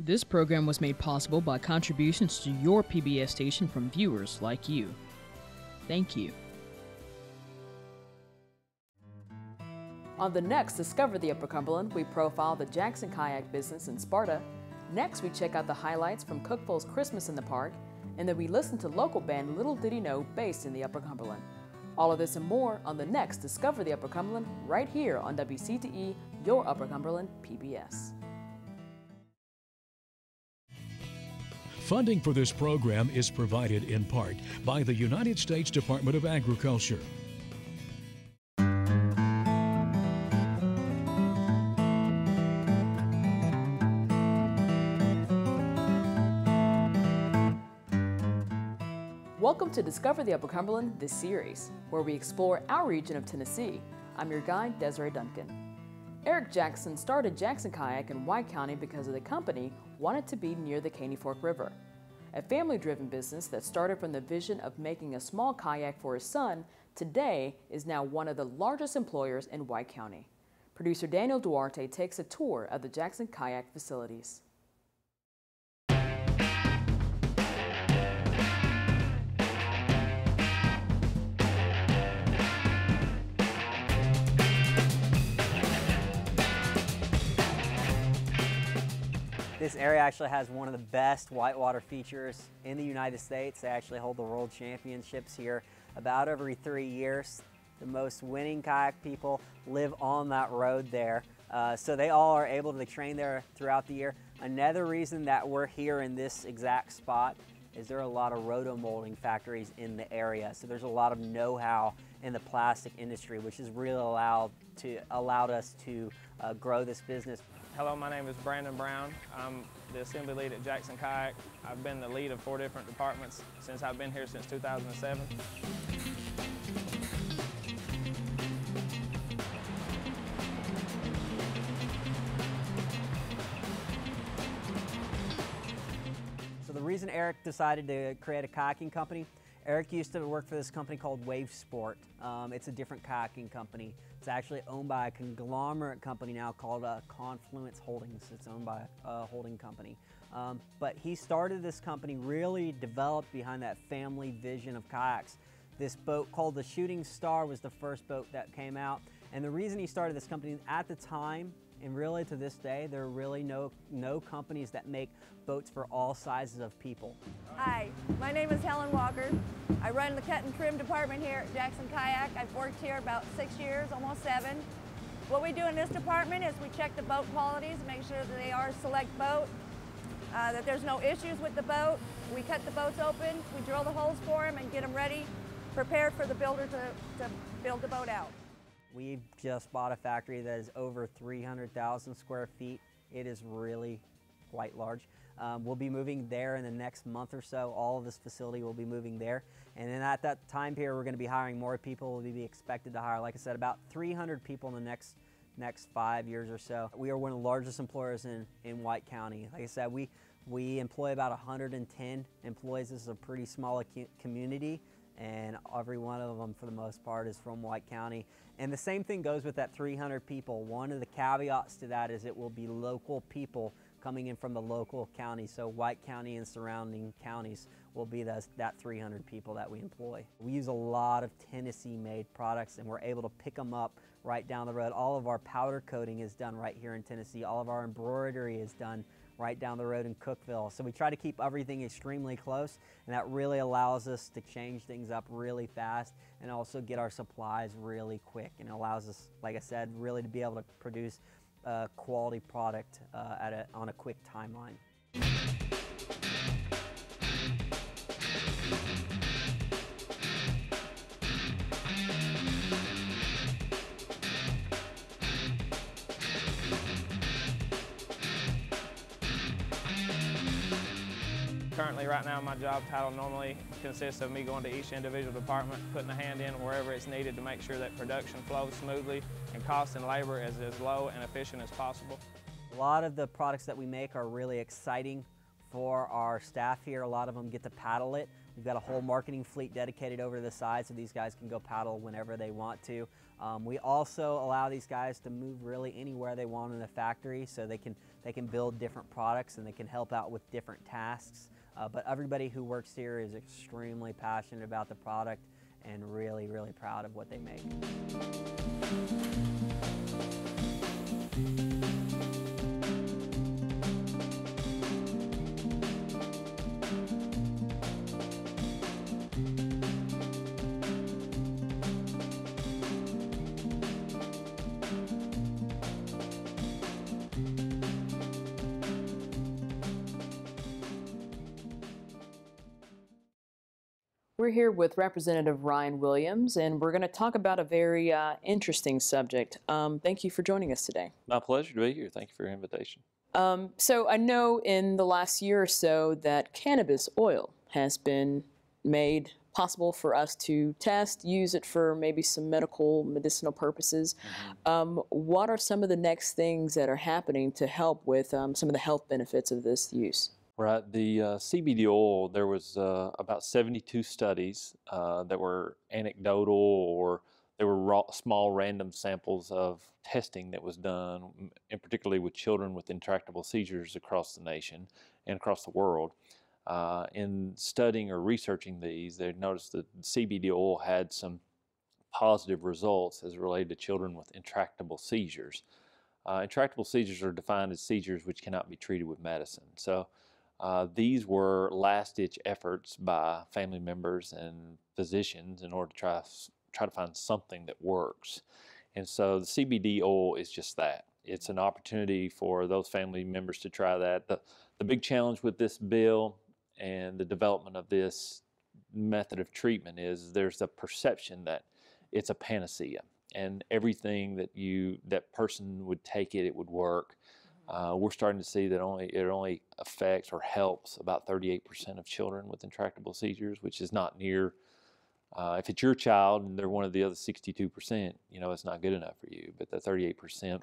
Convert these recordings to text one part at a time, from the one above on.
This program was made possible by contributions to your PBS station from viewers like you. Thank you. On the next Discover the Upper Cumberland, we profile the Jackson Kayak business in Sparta. Next, we check out the highlights from Cookeville's Christmas in the Park, and then we listen to local band Little Did He Know based in the Upper Cumberland. All of this and more on the next Discover the Upper Cumberland right here on WCTE, your Upper Cumberland PBS. Funding for this program is provided in part by the United States Department of Agriculture. Welcome to Discover the Upper Cumberland, this series, where we explore our region of Tennessee. I'm your guide, Desiree Duncan. Eric Jackson started Jackson Kayak in White County because of the company wanted to be near the Caney Fork River. A family-driven business that started from the vision of making a small kayak for his son, today is now one of the largest employers in White County. Producer Daniel Duarte takes a tour of the Jackson Kayak facilities. This area actually has one of the best whitewater features in the United States. They actually hold the world championships here about every 3 years. The most winning kayak people live on that road there. So they all are able to train there throughout the year. Another reason that we're here in this exact spot is there are a lot of rotomolding factories in the area. So there's a lot of know-how in the plastic industry, which has really allowed us to grow this business. Hello, my name is Brandon Brown. I'm the assembly lead at Jackson Kayak. I've been the lead of 4 different departments since I've been here since 2007. So the reason Eric decided to create a kayaking company, Eric used to work for this company called Wave Sport. It's a different kayaking company. It's actually owned by a conglomerate company now called Confluence Holdings. It's owned by a holding company. But he started this company really developed behind that family vision of kayaks. This boat called the Shooting Star was the first boat that came out. And the reason he started this company at the time, and really to this day, there are really no companies that make boats for all sizes of people. Hi, my name is Helen Walker. I run the cut and trim department here at Jackson Kayak. I've worked here about 6 years, almost 7. What we do in this department is we check the boat qualities, make sure that they are a select boat, that there's no issues with the boat. We cut the boats open, we drill the holes for them and get them ready, prepared for the builder to build the boat out. We've just bought a factory that is over 300,000 square feet. It is really quite large. We'll be moving there in the next month or so. All of this facility will be moving there. And then at that time period, we're going to be hiring more people. We'll be expected to hire, like I said, about 300 people in the next 5 years or so. We are one of the largest employers in White County. Like I said, we employ about 110 employees. This is a pretty small community, and every one of them, for the most part, is from White County. And the same thing goes with that 300 people. One of the caveats to that is it will be local people coming in from the local county. So White County and surrounding counties will be that 300 people that we employ. We use a lot of Tennessee-made products, and we're able to pick them up right down the road. All of our powder coating is done right here in Tennessee. All of our embroidery is done right down the road in Cookeville. So we try to keep everything extremely close, and that really allows us to change things up really fast and also get our supplies really quick, and it allows us, like I said, really to be able to produce a quality product on a quick timeline. Currently, right now, my job title normally consists of me going to each individual department, putting a hand in wherever it's needed to make sure that production flows smoothly and cost and labor is as low and efficient as possible. A lot of the products that we make are really exciting for our staff here. A lot of them get to paddle it. We've got a whole marketing fleet dedicated over to the side, so these guys can go paddle whenever they want to. We also allow these guys to move really anywhere they want in the factory, so they can build different products and they can help out with different tasks. But everybody who works here is extremely passionate about the product and really, really proud of what they make. We're here with Representative Ryan Williams, and we're going to talk about a very interesting subject. Thank you for joining us today. My pleasure to be here. Thank you for your invitation. So I know in the last year or so that cannabis oil has been made possible for us to test, use it for maybe some medicinal purposes. What are some of the next things that are happening to help with some of the health benefits of this use? Right. The CBD oil, there was about 72 studies that were anecdotal, or they were small random samples of testing that was done, and particularly with children with intractable seizures across the nation and across the world. In studying or researching these, they noticed that CBD oil had some positive results as related to children with intractable seizures. Intractable seizures are defined as seizures which cannot be treated with medicine. So these were last-ditch efforts by family members and physicians in order to try to find something that works. And so the CBD oil is just that. It's an opportunity for those family members to try that. The big challenge with this bill and the development of this method of treatment is there's a perception that it's a panacea, and everything that person would take it would work. We're starting to see that it only affects or helps about 38% of children with intractable seizures, which is not near. If it's your child and they're one of the other 62%, it's not good enough for you. But the 38%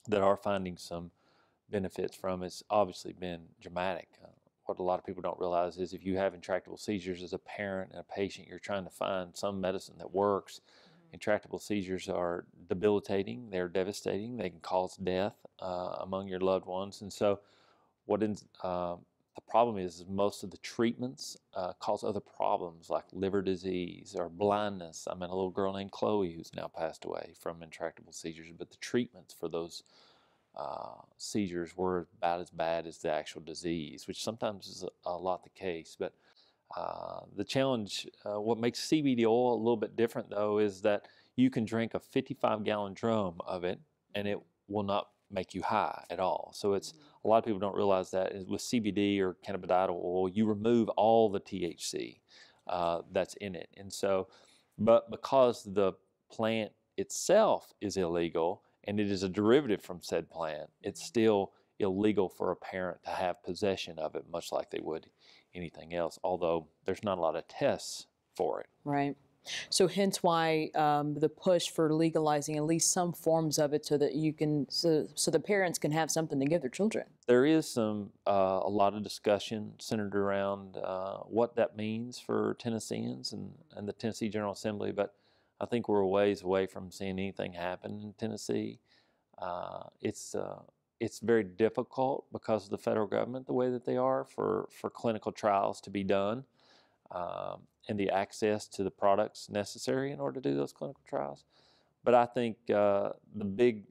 that are finding some benefits from it's obviously been dramatic. What a lot of people don't realize is if you have intractable seizures as a parent and a patient, you're trying to find some medicine that works. Intractable seizures are debilitating, they're devastating, they can cause death among your loved ones. And so the problem is most of the treatments cause other problems like liver disease or blindness. I met a little girl named Chloe who's now passed away from intractable seizures, but the treatments for those seizures were about as bad as the actual disease, which sometimes is a lot the case. But the challenge, what makes CBD oil a little bit different though, is that you can drink a 55-gallon drum of it and it will not make you high at all. So it's, a lot of people don't realize that with CBD or cannabidiol oil, you remove all the THC that's in it. And so, but because the plant itself is illegal and it is a derivative from said plant, it's still illegal for a parent to have possession of it, much like they would anything else, although there's not a lot of tests for it. Right. So hence why the push for legalizing at least some forms of it so that you can, so the parents can have something to give their children. There is a lot of discussion centered around what that means for Tennesseans and the Tennessee General Assembly, but I think we're a ways away from seeing anything happen in Tennessee. It's very difficult because of the federal government, the way that they are, for clinical trials to be done and the access to the products necessary in order to do those clinical trials. But I think the big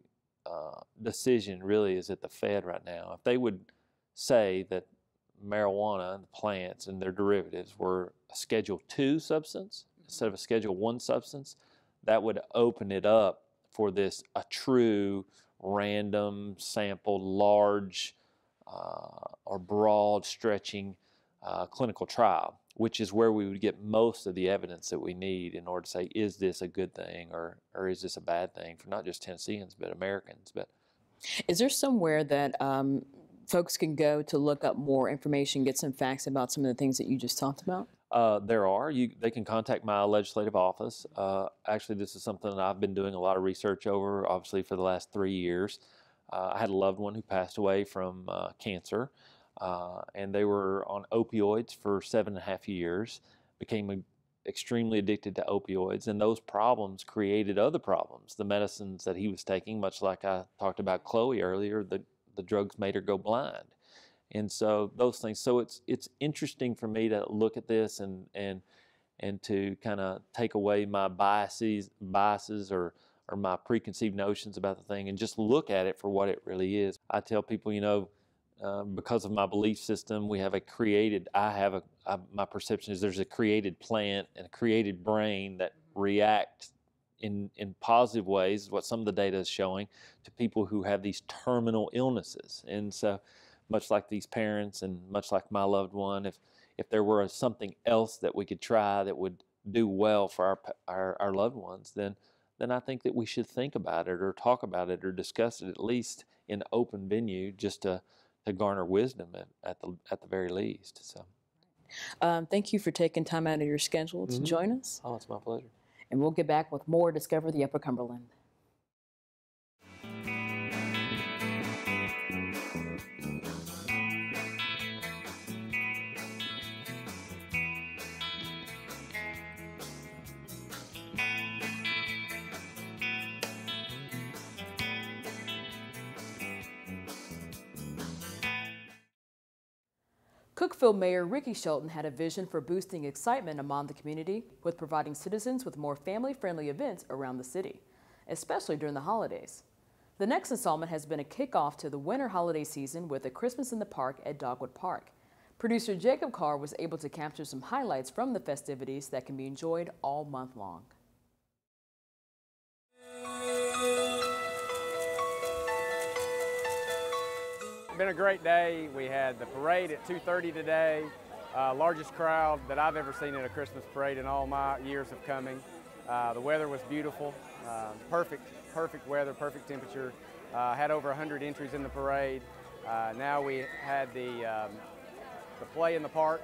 decision really is at the Fed right now. If they would say that marijuana and the plants and their derivatives were a Schedule II substance instead of a Schedule I substance, that would open it up for a true random sampled, large or broad stretching clinical trial, which is where we would get most of the evidence that we need in order to say, is this a good thing or is this a bad thing for not just Tennesseans but Americans. But is there somewhere that folks can go to look up more information, get some facts about some of the things that you just talked about? There are. They can contact my legislative office. Actually, this is something that I've been doing a lot of research over, obviously, for the last 3 years. I had a loved one who passed away from cancer, and they were on opioids for 7.5 years, extremely addicted to opioids, and those problems created other problems. The medicines that he was taking, much like I talked about Chloe earlier, the drugs made her go blind. And so those things, so it's interesting for me to look at this and to kind of take away my biases or my preconceived notions about the thing and just look at it for what it really is. I tell people, you know, because of my belief system, we have my perception is there's a created plant and a created brain that react in positive ways, is what some of the data is showing, to people who have these terminal illnesses. And so much like these parents and much like my loved one, if there were something else that we could try that would do well for our loved ones, then I think that we should think about it or talk about it or discuss it, at least in an open venue, just to garner wisdom at the very least. So, thank you for taking time out of your schedule to join us. Oh, it's my pleasure. And we'll get back with more Discover the Upper Cumberland. Cookeville Mayor Ricky Shelton had a vision for boosting excitement among the community with providing citizens with more family-friendly events around the city, especially during the holidays. The next installment has been a kickoff to the winter holiday season with a Christmas in the Park at Dogwood Park. Producer Jacob Carr was able to capture some highlights from the festivities that can be enjoyed all month long. Been a great day. We had the parade at 2:30 today. Largest crowd that I've ever seen at a Christmas parade in all my years of coming. The weather was beautiful. Perfect weather, perfect temperature. Had over 100 entries in the parade. Now we had the play in the park,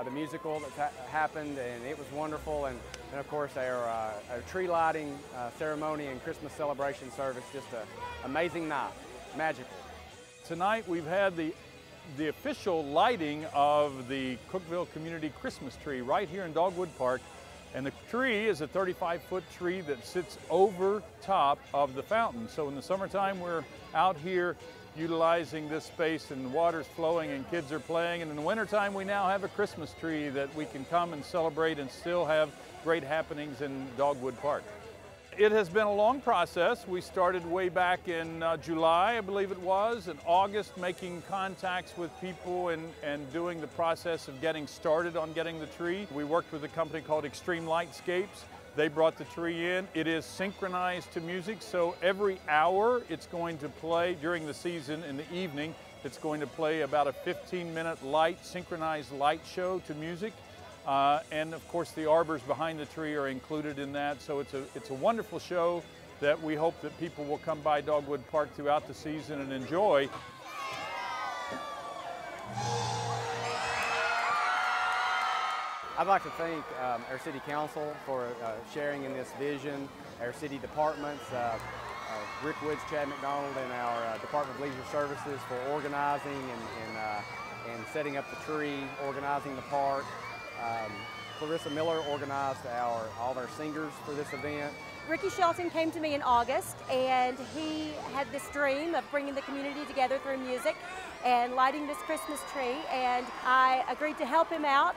the musical that happened, and it was wonderful. And of course our tree lighting ceremony and Christmas celebration service, just an amazing night, magical. Tonight we've had the official lighting of the Cookeville Community Christmas tree right here in Dogwood Park. And the tree is a 35-foot tree that sits over top of the fountain. So in the summertime we're out here utilizing this space and the water's flowing and kids are playing. And in the wintertime we now have a Christmas tree that we can come and celebrate and still have great happenings in Dogwood Park. It has been a long process. We started way back in July, I believe it was, in August, making contacts with people and doing the process of getting started on getting the tree. We worked with a company called Extreme Lightscapes. They brought the tree in. It is synchronized to music, so every hour it's going to play during the season in the evening. It's going to play about a 15-minute synchronized light show to music. And of course the arbors behind the tree are included in that, so it's a wonderful show that we hope that people will come by Dogwood Park throughout the season and enjoy. I'd like to thank our City Council for sharing in this vision, our city departments, Rick Woods, Chad McDonald, and our Department of Leisure Services for organizing and setting up the tree, organizing the park. Clarissa Miller organized all of our singers for this event. Ricky Shelton came to me in August, and he had this dream of bringing the community together through music and lighting this Christmas tree, and I agreed to help him out.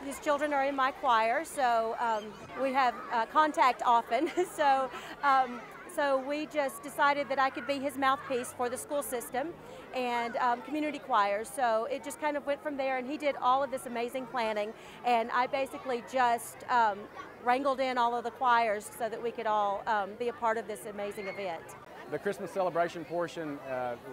His children are in my choir, so we have contact often. So we just decided that I could be his mouthpiece for the school system and community choirs. So it just kind of went from there, and he did all of this amazing planning, and I basically just wrangled in all of the choirs so that we could all be a part of this amazing event. The Christmas celebration portion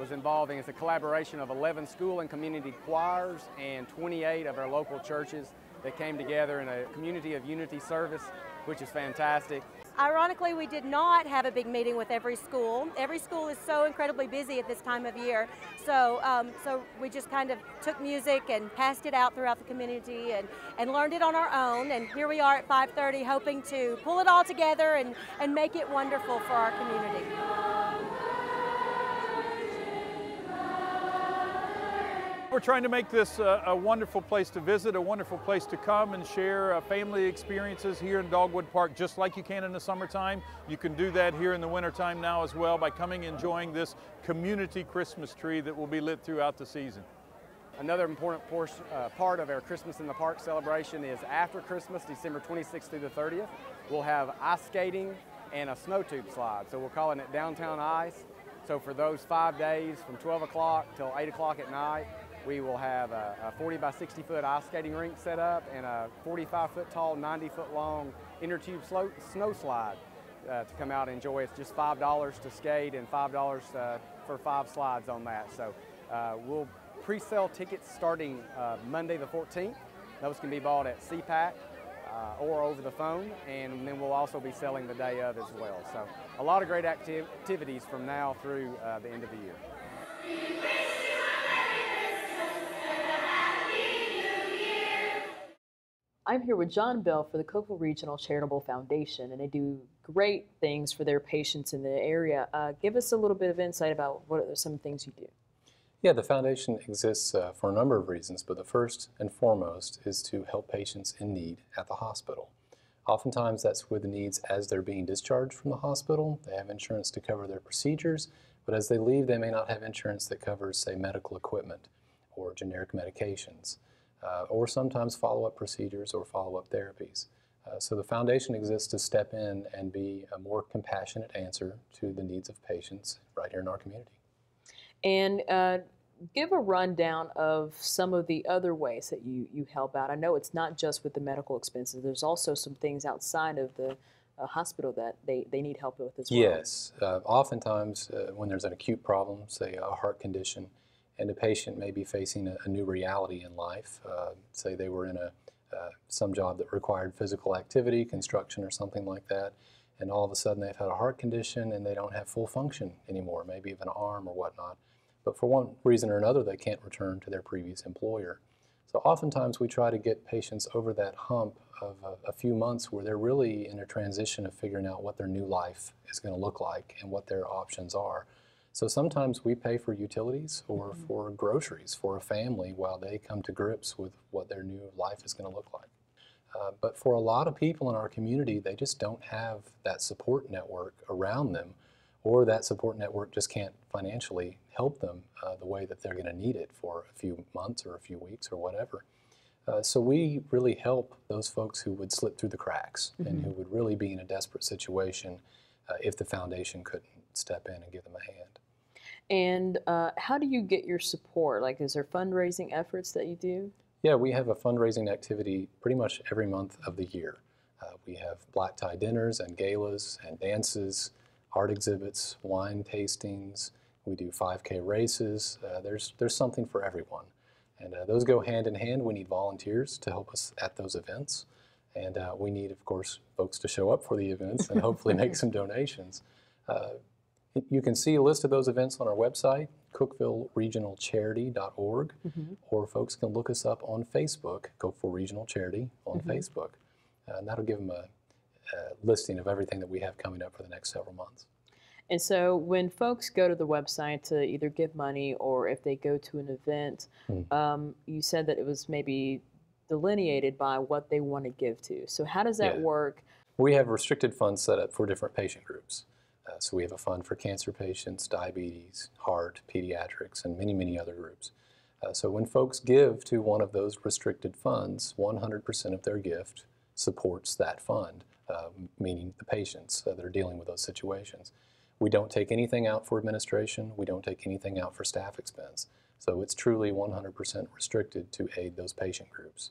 was involving a collaboration of 11 school and community choirs and 28 of our local churches that came together in a community of unity service, which is fantastic. Ironically, we did not have a big meeting with every school. Every school is so incredibly busy at this time of year. So we just kind of took music and passed it out throughout the community and learned it on our own. And here we are at 5:30 hoping to pull it all together and make it wonderful for our community. We're trying to make this a wonderful place to visit, a wonderful place to come and share family experiences here in Dogwood Park, just like you can in the summertime. You can do that here in the wintertime now as well by coming and enjoying this community Christmas tree that will be lit throughout the season. Another important part of our Christmas in the Park celebration is after Christmas, December 26th through the 30th, we'll have ice skating and a snow tube slide. So we're calling it Downtown Ice. So for those 5 days from 12 o'clock till 8 o'clock at night, we will have a 40 by 60 foot ice skating rink set up and a 45 foot tall, 90 foot long inner tube snow slide to come out and enjoy. It's just $5 to skate and $5 for 5 slides on that. So we'll pre-sale tickets starting Monday the 14th. Those can be bought at CPAC or over the phone, and then we'll also be selling the day of as well. So a lot of great activities from now through the end of the year. I'm here with John Bell for the Cookeville Regional Charitable Foundation, and they do great things for their patients in the area. Give us a little bit of insight about what are some things you do. Yeah, the foundation exists for a number of reasons, but the first and foremost is to help patients in need at the hospital. Oftentimes that's with the needs as they're being discharged from the hospital. They have insurance to cover their procedures, but as they leave they may not have insurance that covers, say, medical equipment or generic medications, or sometimes follow-up procedures or follow-up therapies. So the foundation exists to step in and be a more compassionate answer to the needs of patients right here in our community. And give a rundown of some of the other ways that you help out. I know it's not just with the medical expenses. There's also some things outside of the hospital that they need help with as well. Yes. Oftentimes when there's an acute problem, say a heart condition, and a patient may be facing a new reality in life, say they were in some job that required physical activity, construction or something like that, and all of a sudden they've had a heart condition and they don't have full function anymore, maybe even an arm or whatnot. But for one reason or another, they can't return to their previous employer. So oftentimes we try to get patients over that hump of a few months where they're really in a transition of figuring out what their new life is going to look like and what their options are. So sometimes we pay for utilities or for groceries for a family while they come to grips with what their new life is going to look like. But for a lot of people in our community, they just don't have that support network around them, or that support network just can't financially help them the way that they're going to need it for a few months or a few weeks or whatever. So we really help those folks who would slip through the cracks and who would really be in a desperate situation if the foundation couldn't step in and give them a hand. And how do you get your support? Like, is there fundraising efforts that you do? Yeah, we have a fundraising activity pretty much every month of the year. We have black tie dinners and galas and dances, art exhibits, wine tastings. We do 5K races. There's something for everyone. And those go hand in hand. We need volunteers to help us at those events. And we need, of course, folks to show up for the events and hopefully make some donations. You can see a list of those events on our website, CookevilleRegionalCharity.org, or folks can look us up on Facebook, Cookeville Regional Charity on Facebook. And that'll give them a listing of everything that we have coming up for the next several months. And so when folks go to the website to either give money or if they go to an event, you said that it was maybe delineated by what they want to give to. So how does that work? We have restricted funds set up for different patient groups. So we have a fund for cancer patients, diabetes, heart, pediatrics, and many, many other groups. So when folks give to one of those restricted funds, 100% of their gift supports that fund, meaning the patients that are dealing with those situations. We don't take anything out for administration. We don't take anything out for staff expense. So it's truly 100% restricted to aid those patient groups.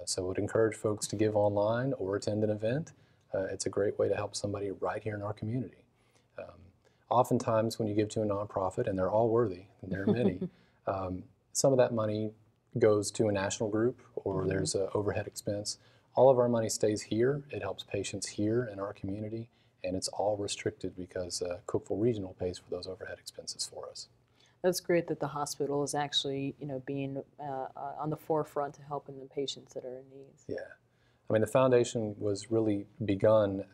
So I would encourage folks to give online or attend an event. It's a great way to help somebody right here in our community. Oftentimes when you give to a nonprofit, and they're all worthy, and there are many, some of that money goes to a national group or there's an overhead expense. All of our money stays here. It helps patients here in our community, and it's all restricted because Cookeville Regional pays for those overhead expenses for us. That's great that the hospital is actually, being on the forefront to helping the patients that are in need. Yeah. I mean, the foundation was really begun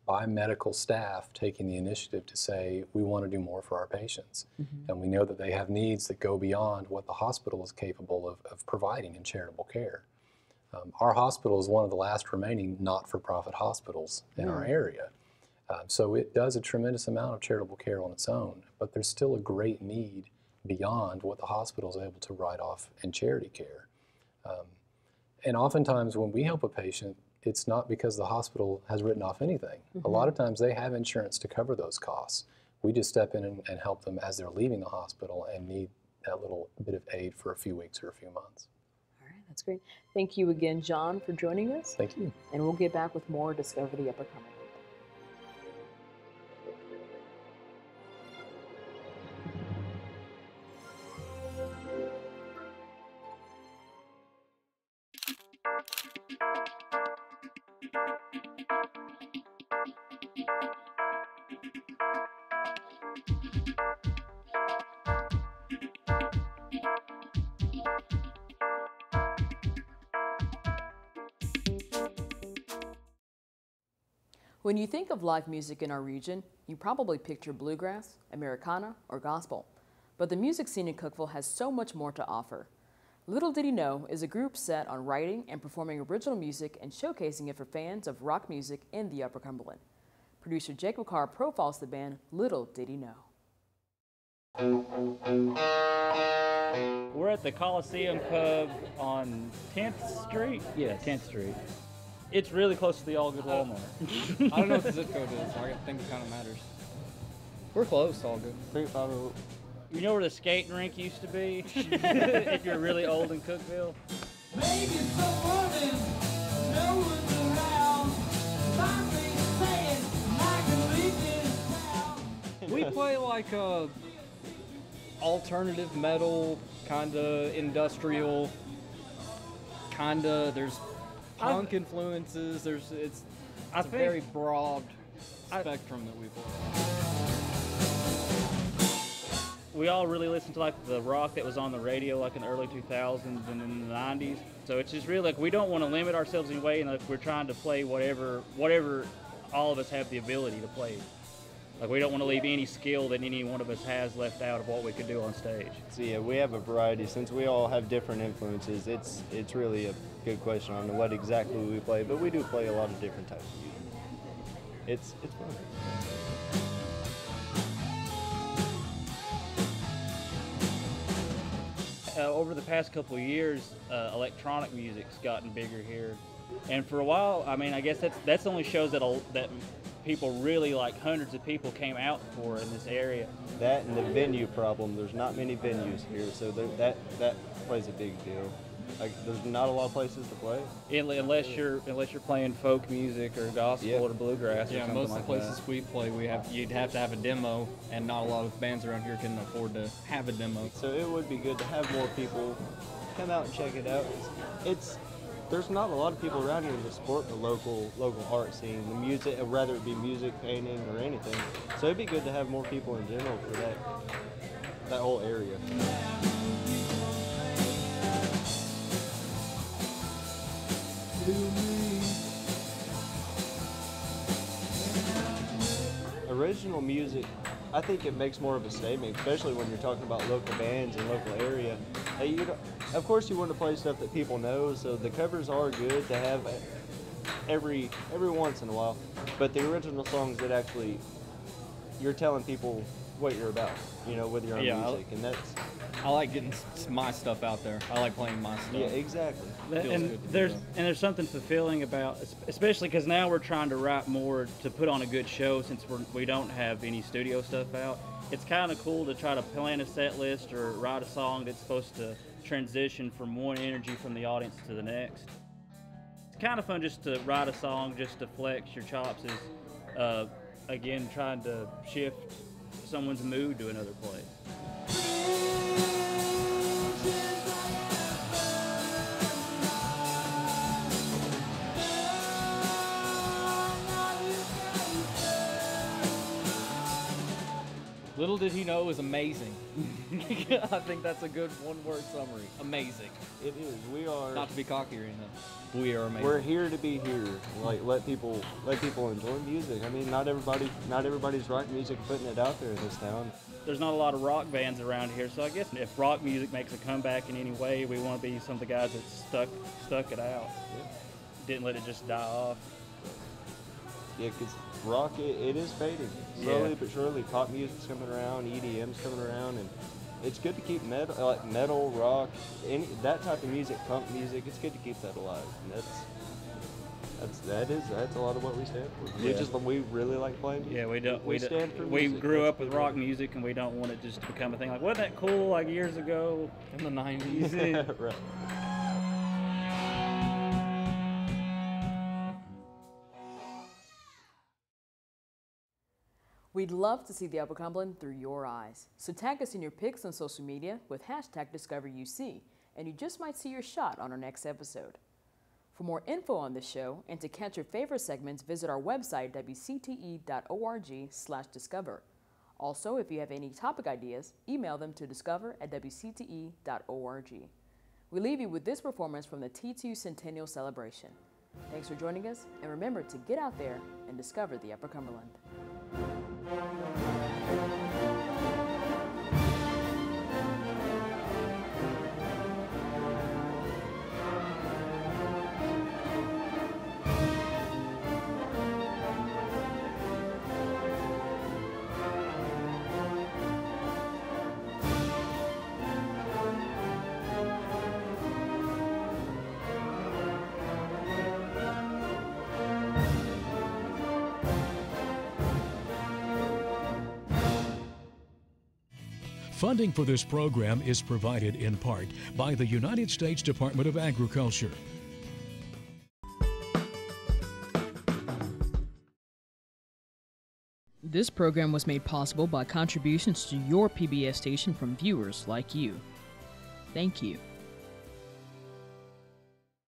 by medical staff taking the initiative to say, we want to do more for our patients. And we know that they have needs that go beyond what the hospital is capable of providing in charitable care. Our hospital is one of the last remaining not-for-profit hospitals in our area. So it does a tremendous amount of charitable care on its own, but there's still a great need beyond what the hospital is able to write off in charity care. And oftentimes when we help a patient, it's not because the hospital has written off anything. A lot of times they have insurance to cover those costs. We just step in and help them as they're leaving the hospital and need that little bit of aid for a few weeks or a few months. All right, that's great. Thank you again, John, for joining us. Thank you. And we'll get back with more Discover the Upper Cumberland. When you think of live music in our region, you probably picture bluegrass, Americana, or gospel. But the music scene in Cookeville has so much more to offer. Little Did He Know is a group set on writing and performing original music and showcasing it for fans of rock music in the Upper Cumberland. Producer Jacob Carr profiles the band Little Did He Know. We're at the Coliseum Pub on 10th Street? Yeah, 10th Street. It's really close to the All Good Walmart. I don't know what the zip code is, so I think it kind of matters. We're close, All Good. 350. You know where the skating rink used to be? If you're really old in Cookeville. We play like alternative metal, kinda industrial, kinda. There's punk influences. It's a very broad spectrum that we play. We all really listen to like the rock that was on the radio like in the early 2000s and in the 90s. So it's just really like we don't want to limit ourselves in any way, and like we're trying to play whatever all of us have the ability to play. Like we don't want to leave any skill that any one of us has left out of what we could do on stage. So yeah, we have a variety. Since we all have different influences, it's really a good question on what exactly we play, but we do play a lot of different types of music. It's fun. Over the past couple of years, electronic music's gotten bigger here, and for a while, I mean, I guess that's only shows that people really, like hundreds of people came out for in this area. That and the venue problem. There's not many venues here, so that plays a big deal. Like there's not a lot of places to play. Unless you're playing folk music or gospel or bluegrass. Yeah, or something most of the like places that. we play, you'd have to have a demo, and not a lot of bands around here can afford to have a demo. So it would be good to have more people come out and check it out. There's not a lot of people around here to support the local art scene, the music, whether it be music, painting, or anything. So it'd be good to have more people in general for that whole area. Original music, I think it makes more of a statement, especially when you're talking about local bands and local area. Of course you want to play stuff that people know, so the covers are good to have every once in a while, but the original songs that actually you're telling people what you're about, with your own music, and that's... I like getting my stuff out there. I like playing my stuff. Yeah, exactly. And there's something fulfilling about, especially because now we're trying to write more to put on a good show since we don't have any studio stuff out. It's kind of cool to try to plan a set list or write a song that's supposed to transition from one energy from the audience to the next. It's kind of fun just to write a song just to flex your chops is, again, trying to shift someone's mood to another place. Little Little did he know it was amazing. I think that's a good one-word summary. Amazing. It is. We are. Not to be cocky or anything. We are amazing. We're here to be here. Like let people enjoy music. I mean, not everybody's writing music and putting it out there in this town. There's not a lot of rock bands around here, so I guess if rock music makes a comeback in any way, we want to be some of the guys that stuck it out. Yeah. Didn't let it just die off. Yeah, because rock, it is fading. Slowly but surely, pop music's coming around, EDM's coming around, and it's good to keep metal, rock, that type of music, punk music. It's good to keep that alive, and that's a lot of what we stand for. Yeah. We really like playing music. Yeah, we stand for we music. grew up with rock music, and we don't want it just to become a thing. Like, wasn't that cool like years ago in the 90s? Yeah, right. We'd love to see the Upper Cumberland through your eyes. So tag us in your pics on social media with #DiscoverUC, and you just might see your shot on our next episode. For more info on this show and to catch your favorite segments, visit our website, wcte.org/discover. Also, if you have any topic ideas, email them to discover@wcte.org. We leave you with this performance from the T2 Centennial Celebration. Thanks for joining us, and remember to get out there and discover the Upper Cumberland. Funding for this program is provided in part by the United States Department of Agriculture. This program was made possible by contributions to your PBS station from viewers like you. Thank you.